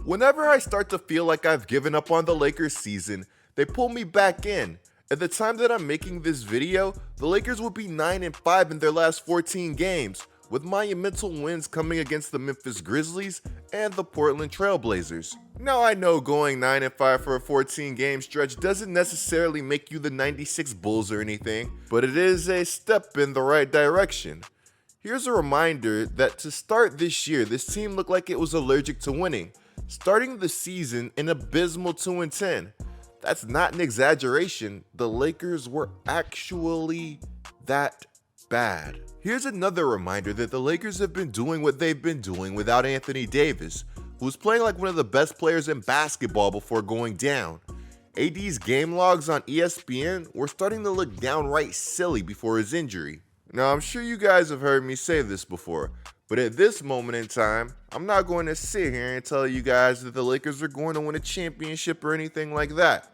Whenever I start to feel like I've given up on the Lakers season, they pull me back in. At the time that I'm making this video, the Lakers would be 9-5 in their last 14 games, with monumental wins coming against the Memphis Grizzlies and the Portland Trail Blazers. Now I know going 9-5 for a 14-game stretch doesn't necessarily make you the 96 Bulls or anything, but it is a step in the right direction. Here's a reminder that to start this year, this team looked like it was allergic to winning, starting the season an abysmal 2-10. That's not an exaggeration, the Lakers were actually that bad. Here's another reminder that the Lakers have been doing what they've been doing without Anthony Davis, who was playing like one of the best players in basketball before going down. AD's game logs on ESPN were starting to look downright silly before his injury. Now, I'm sure you guys have heard me say this before, but at this moment in time, I'm not going to sit here and tell you guys that the Lakers are going to win a championship or anything like that.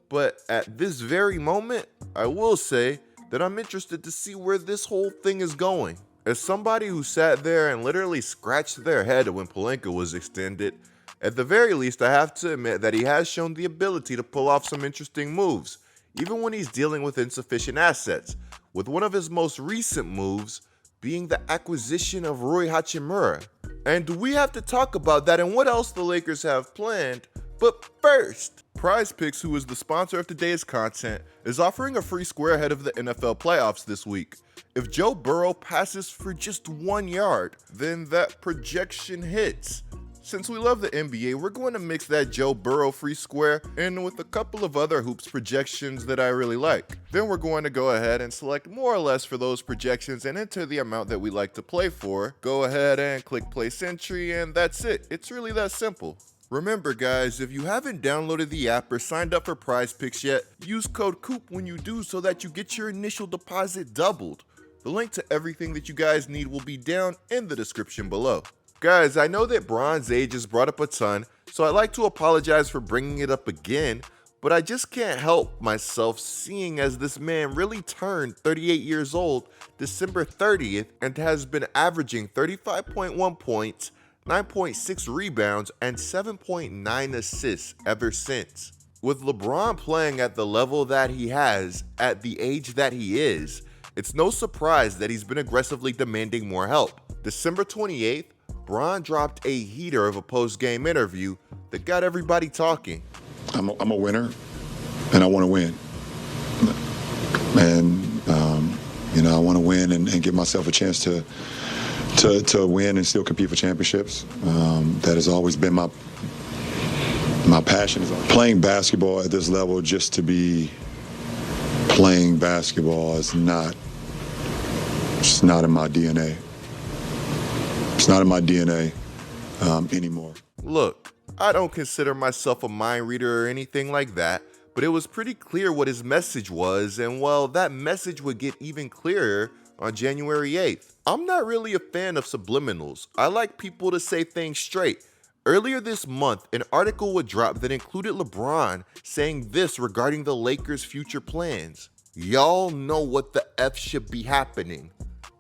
But at this very moment, I will say that I'm interested to see where this whole thing is going. As somebody who sat there and literally scratched their head when Pelinka was extended, at the very least I have to admit that he has shown the ability to pull off some interesting moves, even when he's dealing with insufficient assets, with one of his most recent moves being the acquisition of Rui Hachimura. And we have to talk about that and what else the Lakers have planned. But first, PrizePicks, who is the sponsor of today's content, is offering a free square ahead of the NFL playoffs this week. If Joe Burrow passes for just 1 yard, then that projection hits. Since we love the NBA, we're going to mix that Joe Burrow free square in with a couple of other hoops projections that I really like. Then we're going to go ahead and select more or less for those projections and enter the amount that we like to play for. Go ahead and click place entry, and that's it. It's really that simple. Remember guys, if you haven't downloaded the app or signed up for PrizePicks yet, use code COOP when you do so that you get your initial deposit doubled. The link to everything that you guys need will be down in the description below. Guys, I know that Bron's age is brought up a ton, so I'd like to apologize for bringing it up again, but I just can't help myself seeing as this man really turned 38 years old December 30th and has been averaging 35.1 points, 9.6 rebounds, and 7.9 assists ever since. With LeBron playing at the level that he has, at the age that he is, it's no surprise that he's been aggressively demanding more help. December 28th, Bron dropped a heater of a post-game interview that got everybody talking. I'm a winner, and I want to win. And, I want to win and give myself a chance to win and still compete for championships. That has always been my passion. Playing basketball at this level just to be playing basketball is not in my DNA. It's not in my DNA anymore. Look, I don't consider myself a mind reader or anything like that, but it was pretty clear what his message was, and well, that message would get even clearer on January 8th. I'm not really a fan of subliminals. I like people to say things straight. Earlier this month, an article would drop that included LeBron saying this regarding the Lakers' future plans. Y'all know what the F should be happening.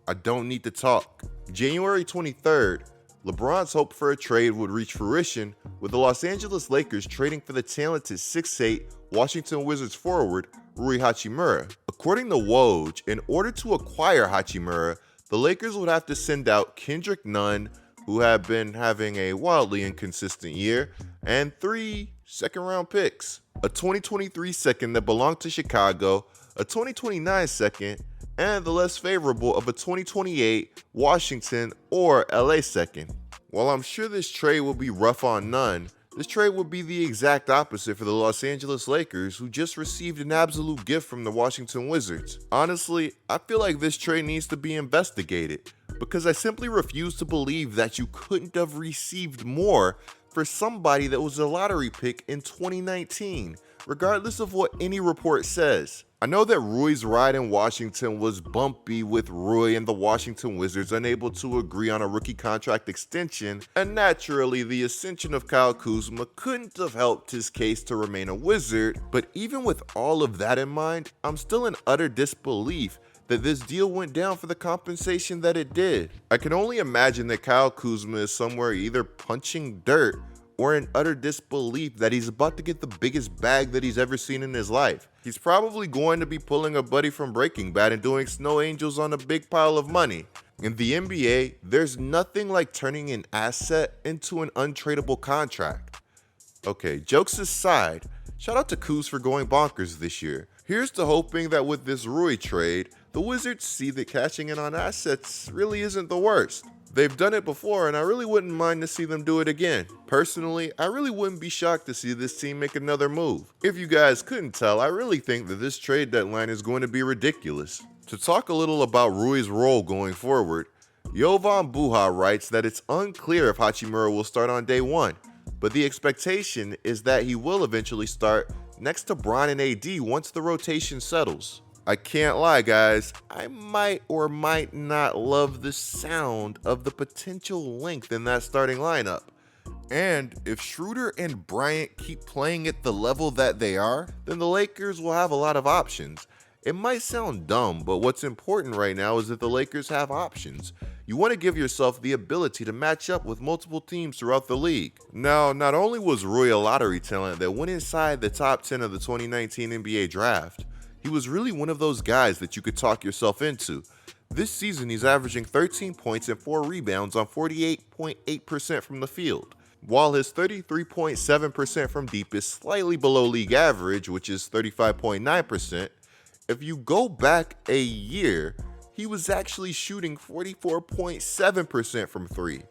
I don't need to talk. January 23rd, LeBron's hope for a trade would reach fruition with the Los Angeles Lakers trading for the talented 6'8" Washington Wizards forward Rui Hachimura. According to Woj, in order to acquire Hachimura, the Lakers would have to send out Kendrick Nunn, who had been having a wildly inconsistent year, and 3 second-round picks. A 2023 second that belonged to Chicago, a 2029 second, and the less favorable of a 2028 Washington or LA second. While I'm sure this trade will be rough on Nunn, this trade would be the exact opposite for the Los Angeles Lakers, who just received an absolute gift from the Washington Wizards. Honestly, I feel like this trade needs to be investigated, because I simply refuse to believe that you couldn't have received more for somebody that was a lottery pick in 2019, regardless of what any report says. I know that Rui's ride in Washington was bumpy, with Rui and the Washington Wizards unable to agree on a rookie contract extension, and naturally the ascension of Kyle Kuzma couldn't have helped his case to remain a Wizard, but even with all of that in mind, I'm still in utter disbelief that this deal went down for the compensation that it did. I can only imagine that Kyle Kuzma is somewhere either punching dirt or in utter disbelief that he's about to get the biggest bag that he's ever seen in his life. He's probably going to be pulling a buddy from Breaking Bad and doing snow angels on a big pile of money. In the NBA, there's nothing like turning an asset into an untradeable contract. Okay, jokes aside, shout out to Kuz for going bonkers this year. Here's to hoping that with this Rui trade, the Wizards see that cashing in on assets really isn't the worst. They've done it before, and I really wouldn't mind to see them do it again. Personally, I really wouldn't be shocked to see this team make another move. If you guys couldn't tell, I really think that this trade deadline is going to be ridiculous. To talk a little about Rui's role going forward, Yovan Buha writes that it's unclear if Hachimura will start on day one, but the expectation is that he will eventually start next to Bron and AD once the rotation settles. I can't lie, guys, I might or might not love the sound of the potential length in that starting lineup. And if Schroeder and Bryant keep playing at the level that they are, then the Lakers will have a lot of options. It might sound dumb, but what's important right now is that the Lakers have options. You want to give yourself the ability to match up with multiple teams throughout the league. Now, not only was Rui a lottery talent that went inside the top 10 of the 2019 NBA draft, he was really one of those guys that you could talk yourself into. This season, he's averaging 13 points and 4 rebounds on 48.8% from the field, while his 33.7% from deep is slightly below league average, which is 35.9%. If you go back a year, he was actually shooting 44.7% from 3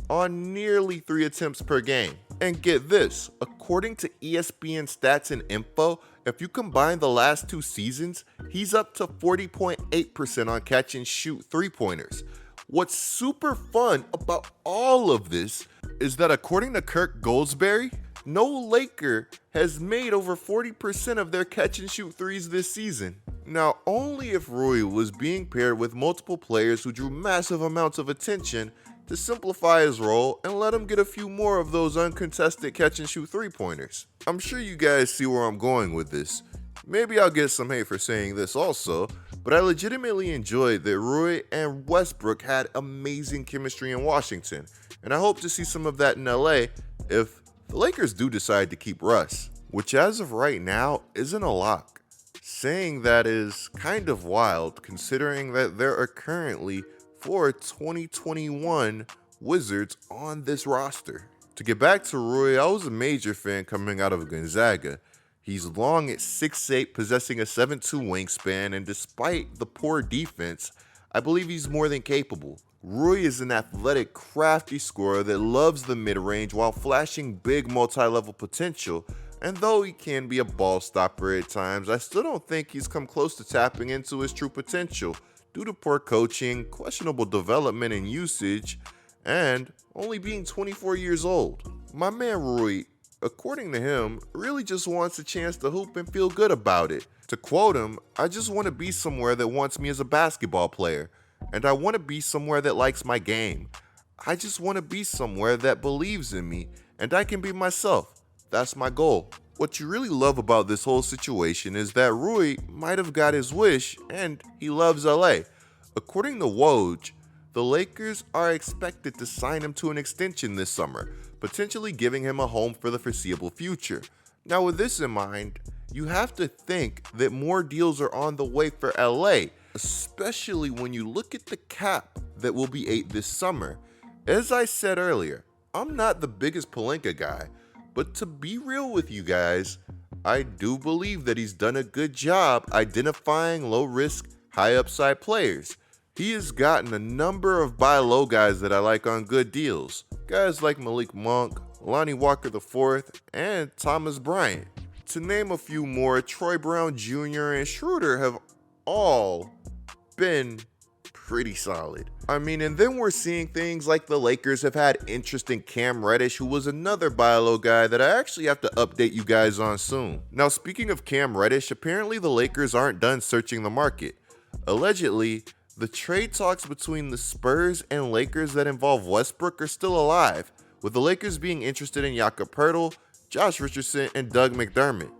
on nearly 3 attempts per game. And get this, according to ESPN Stats and Info, if you combine the last 2 seasons, he's up to 40.8% on catch and shoot 3-pointers. What's super fun about all of this is that according to Kirk Goldsberry, no Laker has made over 40% of their catch and shoot threes this season. Now, only if Rui was being paired with multiple players who drew massive amounts of attention to simplify his role and let him get a few more of those uncontested catch and shoot 3-pointers. I'm sure you guys see where I'm going with this. Maybe I'll get some hate for saying this also, but I legitimately enjoyed that Rui and Westbrook had amazing chemistry in Washington, and I hope to see some of that in LA if the Lakers do decide to keep Russ, which as of right now isn't a lock. Saying that is kind of wild considering that there are currently 4 2021 Wizards on this roster. To get back to Rui, I was a major fan coming out of Gonzaga. He's long at 6'8", possessing a 7'2" wingspan, and despite the poor defense, I believe he's more than capable. Rui is an athletic, crafty scorer that loves the mid-range while flashing big multi-level potential, and though he can be a ball stopper at times, I still don't think he's come close to tapping into his true potential due to poor coaching, questionable development and usage, and only being 24 years old. My man Rui, according to him, really just wants a chance to hoop and feel good about it. To quote him, "I just want to be somewhere that wants me as a basketball player, and I want to be somewhere that likes my game. I just want to be somewhere that believes in me, and I can be myself. That's my goal." What you really love about this whole situation is that Rui might have got his wish, and he loves LA. According to Woj, the Lakers are expected to sign him to an extension this summer, potentially giving him a home for the foreseeable future. Now with this in mind, you have to think that more deals are on the way for LA, especially when you look at the cap that will be 8 this summer. As I said earlier, I'm not the biggest Pelinka guy, but to be real with you guys, I do believe that he's done a good job identifying low-risk, high-upside players. He has gotten a number of buy low guys that I like on good deals. Guys like Malik Monk, Lonnie Walker IV, and Thomas Bryant. To name a few more, Troy Brown Jr. and Schroeder have all been pretty solid. And then we're seeing things like the Lakers have had interest in Cam Reddish, who was another buy low guy that I actually have to update you guys on soon. Now, speaking of Cam Reddish, apparently the Lakers aren't done searching the market. Allegedly, the trade talks between the Spurs and Lakers that involve Westbrook are still alive, with the Lakers being interested in Jakob Poeltl, Josh Richardson, and Doug McDermott.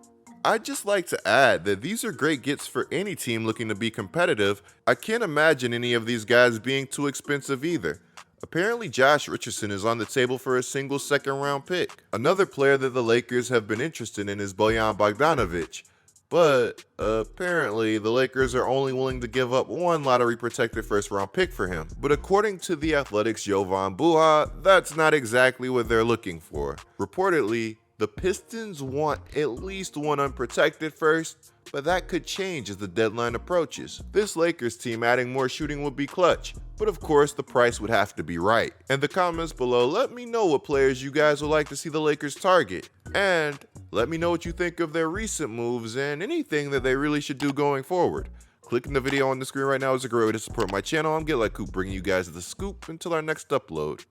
I'd just like to add that these are great gets for any team looking to be competitive. I can't imagine any of these guys being too expensive either. Apparently Josh Richardson is on the table for a single second-round pick. Another player that the Lakers have been interested in is Bojan Bogdanovic, but apparently the Lakers are only willing to give up one lottery-protected first-round pick for him. But according to The Athletic's Jovan Buha, that's not exactly what they're looking for. Reportedly, the Pistons want at least one unprotected first, but that could change as the deadline approaches. This Lakers team adding more shooting would be clutch, but of course the price would have to be right. In the comments below, let me know what players you guys would like to see the Lakers target, and let me know what you think of their recent moves and anything that they really should do going forward. Clicking the video on the screen right now is a great way to support my channel. I'm GetLikeCoop, bringing you guys the scoop until our next upload.